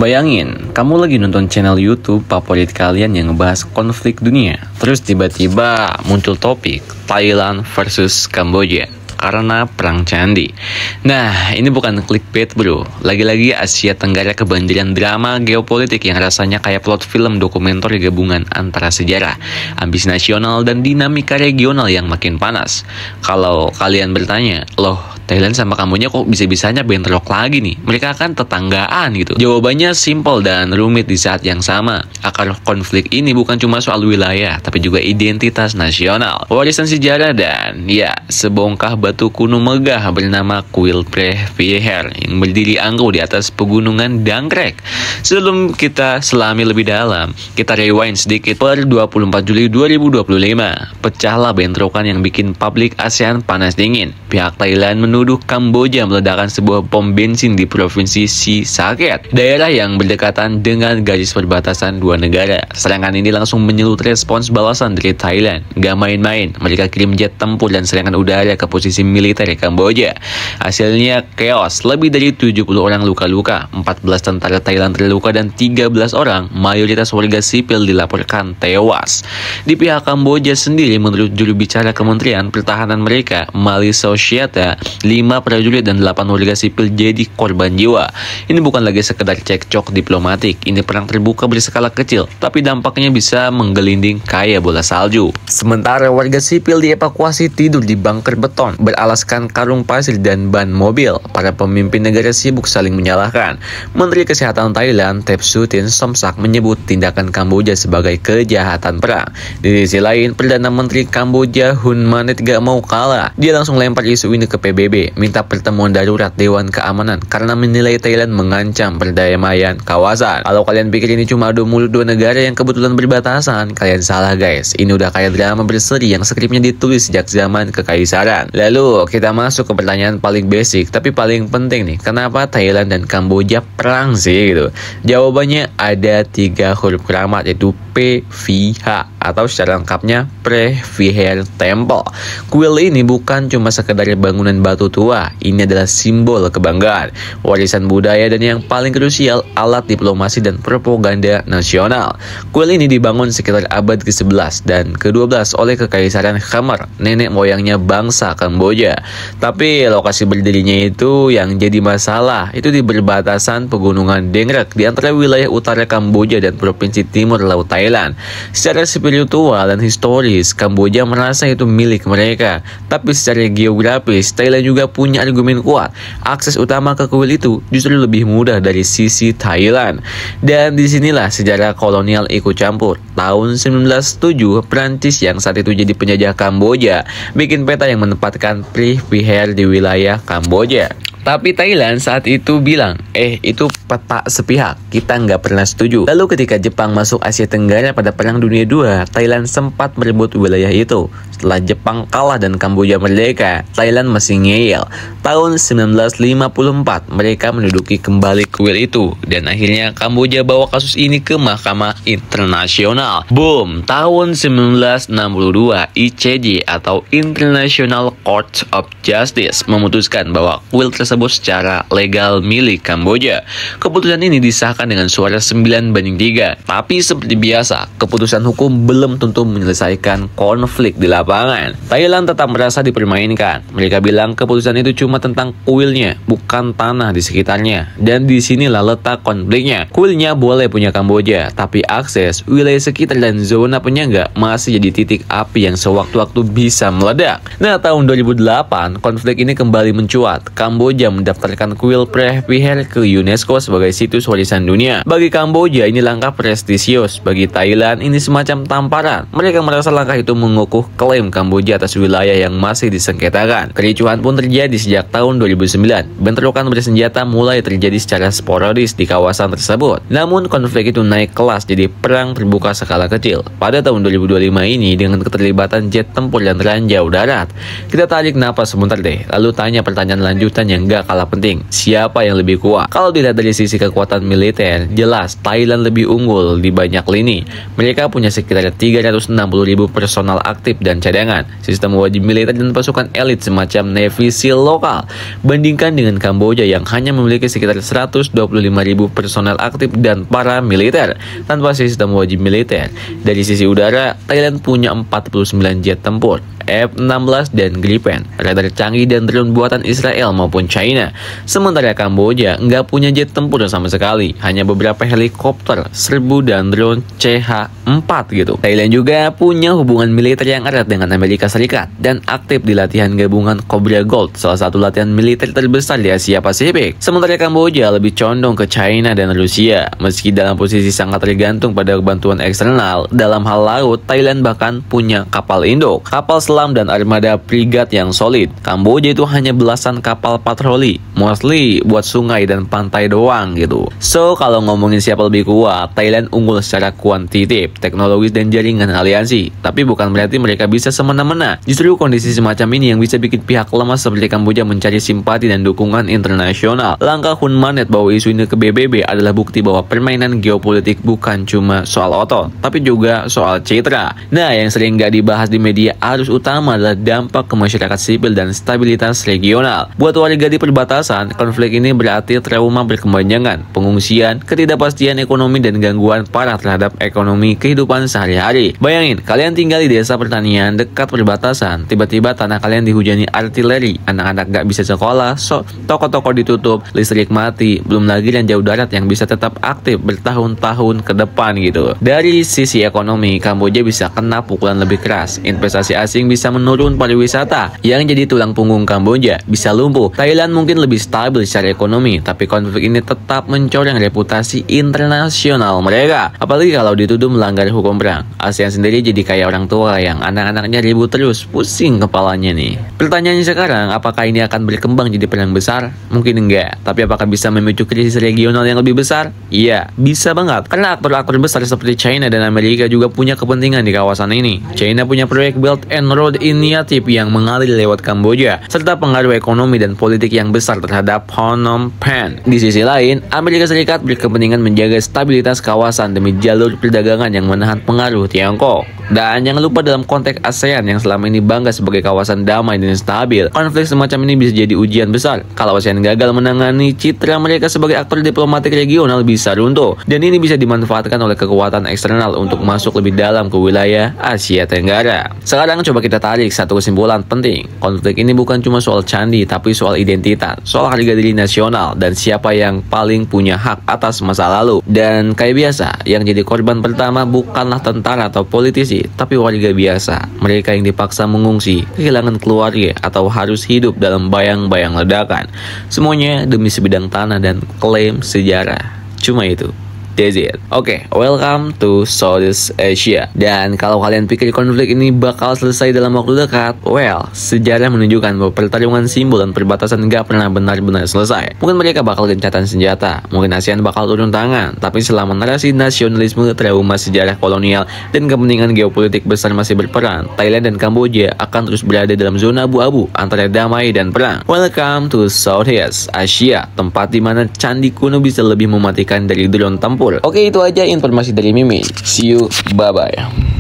Bayangin, kamu lagi nonton channel YouTube favorit kalian yang ngebahas konflik dunia. Terus tiba-tiba muncul topik Thailand versus Kamboja karena perang candi. Nah, ini bukan clickbait bro. Lagi-lagi Asia Tenggara kebanjiran drama geopolitik yang rasanya kayak plot film dokumenter gabungan antara sejarah, ambisi nasional, dan dinamika regional yang makin panas. Kalau kalian bertanya, loh Thailand sama Kamboja kok bisa-bisanya bentrok lagi nih? Mereka kan tetanggaan gitu. Jawabannya simpel dan rumit di saat yang sama. Akar konflik ini bukan cuma soal wilayah, tapi juga identitas nasional, warisan sejarah, dan ya, sebongkah batu kuno megah bernama Kuil Preh Vihear yang berdiri angkuh di atas pegunungan Dangrek. Sebelum kita selami lebih dalam, kita rewind sedikit. Per 24 Juli 2025, pecahlah bentrokan yang bikin publik ASEAN panas dingin. Pihak Thailand menuduh Kamboja meledakkan sebuah bom bensin di provinsi Sisaket, daerah yang berdekatan dengan garis perbatasan dua negara. Serangan ini langsung menyelut respons balasan dari Thailand. Gak main-main, mereka kirim jet tempur dan serangan udara ke posisi militer Kamboja. Hasilnya chaos, lebih dari 70 orang luka-luka, 14 tentara Thailand terluka, dan 13 orang, mayoritas warga sipil, dilaporkan tewas. Di pihak Kamboja sendiri, menurut juru bicara Kementerian Pertahanan mereka, Mali Sosiata, 5 prajurit dan 8 warga sipil jadi korban jiwa. Ini bukan lagi sekedar cekcok diplomatik, ini perang terbuka berskala kecil, tapi dampaknya bisa menggelinding kayak bola salju. Sementara warga sipil dievakuasi tidur di bunker beton beralaskan karung pasir dan ban mobil. Para pemimpin negara sibuk saling menyalahkan. Menteri Kesehatan Thailand, Thepsutin Somsak, menyebut tindakan Kamboja sebagai kejahatan perang. Di sisi lain, Perdana Menteri Kamboja Hun Manet gak mau kalah. Dia langsung lempar isu ini ke PBB, minta pertemuan darurat Dewan Keamanan karena menilai Thailand mengancam perdamaian kawasan. Kalau kalian pikir ini cuma adu mulut dua negara yang kebetulan berbatasan, kalian salah guys. Ini udah kayak drama berseri yang skripnya ditulis sejak zaman kekaisaran. Lalu kita masuk ke pertanyaan paling basic tapi paling penting nih, kenapa Thailand dan Kamboja perang sih gitu? Jawabannya ada 3 huruf keramat, yaitu PVH atau secara lengkapnya Preh Vihear Temple. Kuil ini bukan cuma sekedar bangunan batu tua, ini adalah simbol kebanggaan, warisan budaya, dan yang paling krusial, alat diplomasi dan propaganda nasional. Kuil ini dibangun sekitar abad ke-11 dan ke-12 oleh Kekaisaran Khmer, nenek moyangnya bangsa Kamboja. Tapi lokasi berdirinya itu yang jadi masalah, itu di perbatasan pegunungan Dangrek di antara wilayah utara Kamboja dan provinsi timur laut Thailand. Secara spiritual dan historis, Kamboja merasa itu milik mereka. Tapi secara geografis, Thailand juga punya argumen kuat. Akses utama ke kuil itu justru lebih mudah dari sisi Thailand. Dan disinilah sejarah kolonial ikut campur. Tahun 1907, Prancis yang saat itu jadi penjajah Kamboja bikin peta yang menempatkan Preh Vihear di wilayah Kamboja. Tapi Thailand saat itu bilang, itu peta sepihak, kita nggak pernah setuju. Lalu ketika Jepang masuk Asia Tenggara pada Perang Dunia II, Thailand sempat merebut wilayah itu. Setelah Jepang kalah dan Kamboja merdeka, Thailand masih ngeyel. Tahun 1954, mereka menduduki kembali kuil itu, dan akhirnya Kamboja bawa kasus ini ke Mahkamah Internasional. Boom, tahun 1962, ICJ atau International Court of Justice memutuskan bahwa kuil tersebut secara legal milik Kamboja. Keputusan ini disahkan dengan suara 9-3. Tapi seperti biasa, keputusan hukum belum tentu menyelesaikan konflik di lapangan. Thailand tetap merasa dipermainkan. Mereka bilang keputusan itu cuma tentang kuilnya, bukan tanah di sekitarnya. Dan disinilah letak konfliknya. Kuilnya boleh punya Kamboja, tapi akses, wilayah sekitar, dan zona penyangga masih jadi titik api yang sewaktu-waktu bisa meledak. Nah, tahun 2008, konflik ini kembali mencuat. Kamboja mendaftarkan kuil Preh Vihear ke UNESCO sebagai situs warisan dunia. Bagi Kamboja ini langkah prestisius, bagi Thailand ini semacam tamparan. Mereka merasa langkah itu mengukuh klaim Kamboja atas wilayah yang masih disengketakan. Kericuhan pun terjadi sejak tahun 2009. Bentrokan bersenjata mulai terjadi secara sporadis di kawasan tersebut. Namun konflik itu naik kelas jadi perang terbuka skala kecil. Pada tahun 2025 ini dengan keterlibatan jet tempur dan ranjau darat. Kita tarik napas sebentar deh, lalu tanya pertanyaan lanjutan yang gak kalah penting, siapa yang lebih kuat? Kalau dilihat dari sisi kekuatan militer, jelas Thailand lebih unggul di banyak lini. Mereka punya sekitar 360.000 personal aktif dan cadangan cadangan, sistem wajib militer dan pasukan elit semacam Navy SEAL lokal. Bandingkan dengan Kamboja yang hanya memiliki sekitar 125.000 personel aktif dan paramiliter tanpa sistem wajib militer. Dari sisi udara, Thailand punya 49 jet tempur, F-16 dan Gripen, radar canggih dan drone buatan Israel maupun China. Sementara Kamboja nggak punya jet tempur sama sekali, hanya beberapa helikopter, serbu dan drone CH-4 gitu. Thailand juga punya hubungan militer yang erat dengan Amerika Serikat dan aktif di latihan gabungan Cobra Gold, salah satu latihan militer terbesar di Asia Pasifik. Sementara Kamboja lebih condong ke China dan Rusia. Meski dalam posisi sangat tergantung pada bantuan eksternal, dalam hal laut, Thailand bahkan punya kapal induk, kapal selam dan armada frigat yang solid. Kamboja itu hanya belasan kapal patroli, mostly buat sungai dan pantai doang gitu. So, kalau ngomongin siapa lebih kuat, Thailand unggul secara kuantitatif, teknologis dan jaringan aliansi. Tapi bukan berarti mereka bisa semena-mena. Justru kondisi semacam ini yang bisa bikin pihak lemah seperti Kamboja mencari simpati dan dukungan internasional. Langkah Hun Manet bawa isu ini ke PBB adalah bukti bahwa permainan geopolitik bukan cuma soal otot, tapi juga soal citra. Nah, yang sering gak dibahas di media arus utama adalah dampak ke masyarakat sipil dan stabilitas regional. Buat warga di perbatasan, konflik ini berarti trauma berkepanjangan, pengungsian, ketidakpastian ekonomi dan gangguan parah terhadap ekonomi kehidupan sehari-hari. Bayangin, kalian tinggal di desa pertanian dekat perbatasan, tiba-tiba tanah kalian dihujani artileri, anak-anak gak bisa sekolah, toko-toko ditutup, listrik mati, belum lagi ranjau darat yang bisa tetap aktif bertahun-tahun ke depan gitu. Dari sisi ekonomi, Kamboja bisa kena pukulan lebih keras, investasi asing bisa menurun, pariwisata yang jadi tulang punggung Kamboja bisa lumpuh. Thailand mungkin lebih stabil secara ekonomi, tapi konflik ini tetap mencoreng reputasi internasional mereka. Apalagi kalau dituduh melanggar hukum perang. ASEAN sendiri jadi kayak orang tua yang anak-anaknya ribut terus, pusing kepalanya nih. Pertanyaannya sekarang, apakah ini akan berkembang jadi perang besar? Mungkin enggak, tapi apakah bisa memicu krisis regional yang lebih besar? Iya, bisa banget. Karena aktor-aktor besar seperti China dan Amerika juga punya kepentingan di kawasan ini. China punya proyek Belt and Road Initiative yang mengalir lewat Kamboja, serta pengaruh ekonomi dan politik yang besar terhadap Phnom Penh. Di sisi lain, Amerika Serikat berkepentingan menjaga stabilitas kawasan demi jalur perdagangan yang menahan pengaruh Tiongkok. Dan jangan lupa dalam konteks ASEAN yang selama ini bangga sebagai kawasan damai dan stabil, konflik semacam ini bisa jadi ujian besar. Kalau ASEAN gagal menangani, citra mereka sebagai aktor diplomatik regional bisa runtuh. Dan ini bisa dimanfaatkan oleh kekuatan eksternal untuk masuk lebih dalam ke wilayah Asia Tenggara. Sekarang coba kita tarik satu kesimpulan penting. Konflik ini bukan cuma soal candi, tapi soal identitas, soal harga diri nasional, dan siapa yang paling punya hak atas masa lalu. Dan kayak biasa, yang jadi korban pertama bukanlah tentara atau politisi, tapi warga biasa. Mereka yang dipaksa mengungsi, kehilangan keluarga, atau harus hidup dalam bayang-bayang ledakan. Semuanya demi sebidang tanah dan klaim sejarah. Cuma itu. That's it. Oke, welcome to Southeast Asia. Dan kalau kalian pikir konflik ini bakal selesai dalam waktu dekat, well, sejarah menunjukkan bahwa pertarungan simbol dan perbatasan gak pernah benar-benar selesai. Mungkin mereka bakal gencatan senjata, mungkin ASEAN bakal turun tangan, tapi selama narasi nasionalisme, trauma sejarah kolonial, dan kepentingan geopolitik besar masih berperan, Thailand dan Kamboja akan terus berada dalam zona abu-abu antara damai dan perang. Welcome to Southeast Asia, tempat dimana candi kuno bisa lebih mematikan dari drone tempur. Oke, itu aja informasi dari Mimin. See you, bye-bye.